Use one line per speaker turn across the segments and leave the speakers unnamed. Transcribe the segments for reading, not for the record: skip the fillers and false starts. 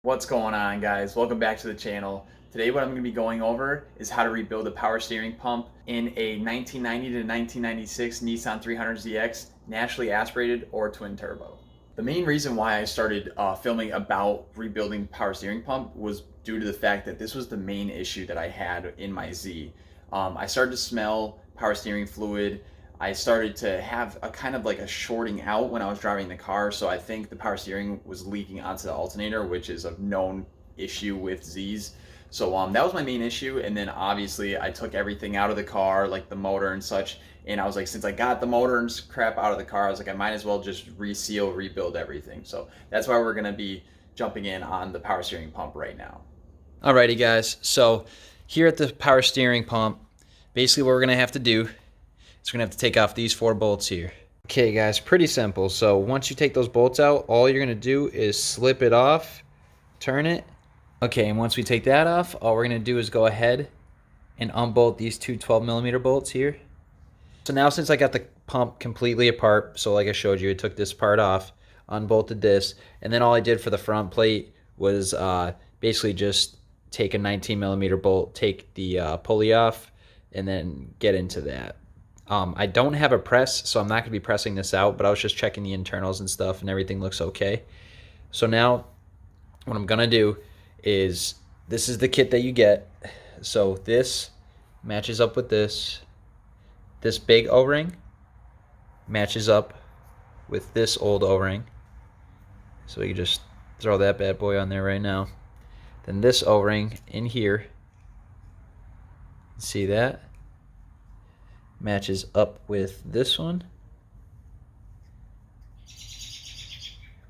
What's going on, guys? Welcome back to the channel. Today what I'm going to be going over is how to rebuild a power steering pump in a 1990 to 1996 Nissan 300zx naturally aspirated or twin turbo. The main reason why I started filming about rebuilding power steering pump was due to the fact that this was the main issue that I had in my Z. I started to smell power steering fluid. I started to have a kind of like a shorting out when I was driving the car, so I think the power steering was leaking onto the alternator, which is a known issue with Z's. So that was my main issue, and then obviously I took everything out of the car, like the motor and such, and I was like, since I got the motor and crap out of the car, I was like, I might as well just reseal, rebuild everything. So that's why we're gonna be jumping in on the power steering pump right now.
Alrighty guys, so here at the power steering pump, basically what we're gonna have to do, so we're going to have to take off these 4 bolts here. Okay guys, pretty simple. So once you take those bolts out, all you're going to do is slip it off, turn it. Okay, and once we take that off, all we're going to do is go ahead and unbolt these two 12mm bolts here. So now since I got the pump completely apart, so like I showed you, I took this part off, unbolted this, and then all I did for the front plate was basically just take a 19mm bolt, take the pulley off, and then get into that. I don't have a press, so I'm not going to be pressing this out, but I was just checking the internals and stuff, and everything looks okay. So now what I'm going to do is, this is the kit that you get. So this matches up with this. This big O-ring matches up with this old O-ring. So you just throw that bad boy on there right now. Then this O-ring in here, see that? Matches up with this one.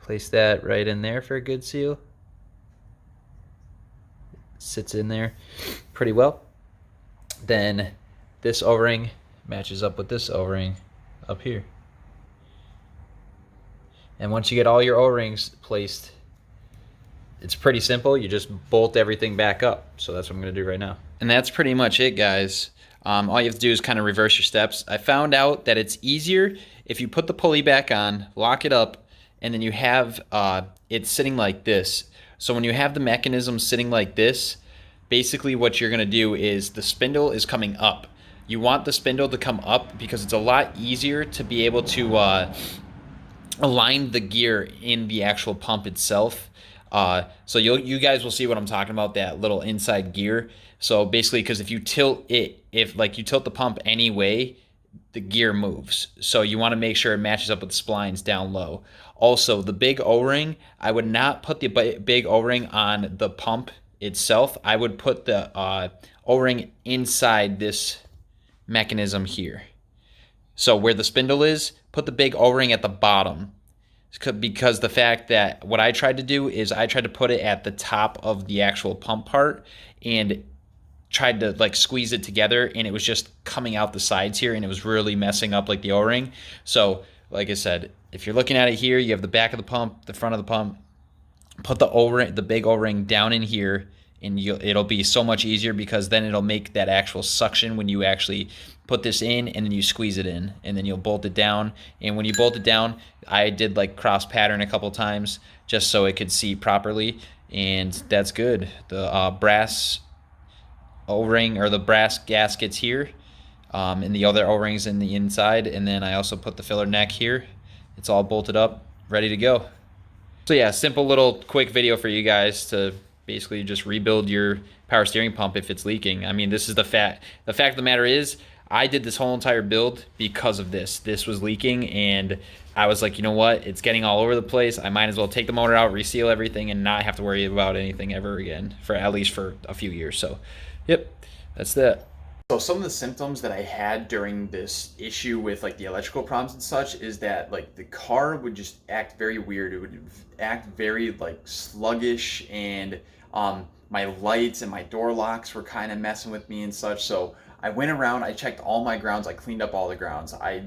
Place that right in there for a good seal. Sits in there pretty well. Then this O-ring matches up with this O-ring up here. And once you get all your O-rings placed, it's pretty simple. You just bolt everything back up. So that's what I'm going to do right now. And that's pretty much it, guys. All you have to do is kind of reverse your steps. I found out that it's easier if you put the pulley back on, lock it up, and then you have it sitting like this. So when you have the mechanism sitting like this, basically what you're going to do is the spindle is coming up. You want the spindle to come up because it's a lot easier to be able to align the gear in the actual pump itself. So you guys will see what I'm talking about, that little inside gear. So basically, because if you tilt it, if like you tilt the pump anyway, the gear moves. So you want to make sure it matches up with the splines down low. Also, the big O-ring, I would not put the big O-ring on the pump itself. I would put the O-ring inside this mechanism here. So where the spindle is, put the big O-ring at the bottom. Because the fact that what I tried to do is I tried to put it at the top of the actual pump part and tried to like squeeze it together, and it was just coming out the sides here, and it was really messing up like the O-ring. So like I said, if you're looking at it here, you have the back of the pump, the front of the pump. Put the O-ring, the big O-ring down in here, and it'll be so much easier because then it'll make that actual suction when you actually put this in, and then you squeeze it in, and then you'll bolt it down. And when you bolt it down, I did like cross pattern a couple times just so it could see properly, and that's good. The brass O-ring, or the brass gaskets here, and the other O-rings in the inside, and then I also put the filler neck here. It's all bolted up, ready to go. So yeah, simple little quick video for you guys to basically just rebuild your power steering pump if it's leaking. I mean, this is the fact of the matter is, I did this whole entire build because of this. This was leaking, and I was like, you know what? It's getting all over the place. I might as well take the motor out, reseal everything, and not have to worry about anything ever again, for at least for a few years. So, yep, that's that.
So some of the symptoms that I had during this issue with like the electrical problems and such is that like the car would just act very weird. It would act very like sluggish, and my lights and my door locks were kind of messing with me and such. So I went around, I checked all my grounds, I cleaned up all the grounds. I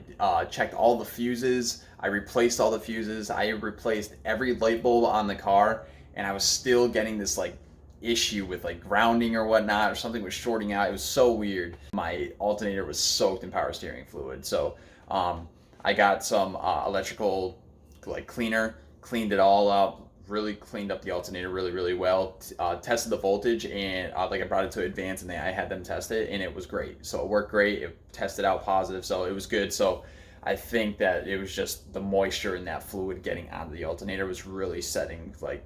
checked all the fuses, I replaced all the fuses, I replaced every light bulb on the car, and I was still getting this like issue with like grounding or whatnot, or something was shorting out. It was so weird. My alternator was soaked in power steering fluid. So I got some electrical like cleaner, cleaned it all up, really cleaned up the alternator really well. Tested the voltage, and like I brought it to advance, and I had them test it, and it was great. So it worked great. It tested out positive, so it was good. So I think that it was just the moisture in that fluid getting onto the alternator was really setting like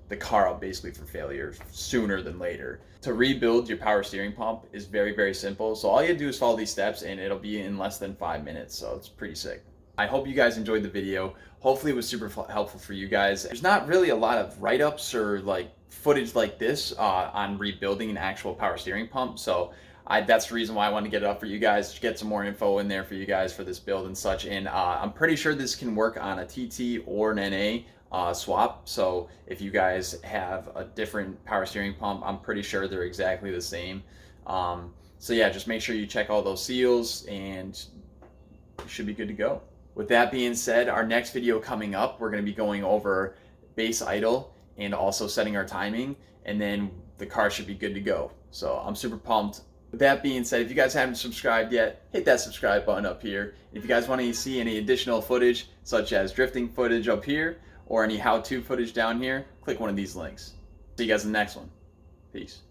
the car up basically for failure sooner than later. To rebuild your power steering pump is very simple. So all you do is follow these steps, and it'll be in less than 5 minutes. So it's pretty sick. I hope you guys enjoyed the video. Hopefully it was super helpful for you guys. There's not really a lot of write-ups or like footage like this on rebuilding an actual power steering pump. So that's the reason why I wanted to get it up for you guys, to get some more info in there for you guys for this build and such. And I'm pretty sure this can work on a TT or an NA swap. So if you guys have a different power steering pump, I'm pretty sure they're exactly the same. So yeah, just make sure you check all those seals, and you should be good to go. With that being said, our next video coming up, we're going to be going over base idle and also setting our timing, and then the car should be good to go. So I'm super pumped. With that being said, if you guys haven't subscribed yet, hit that subscribe button up here. If you guys want to see any additional footage, such as drifting footage up here, or any how-to footage down here, click one of these links. See you guys in the next one. Peace.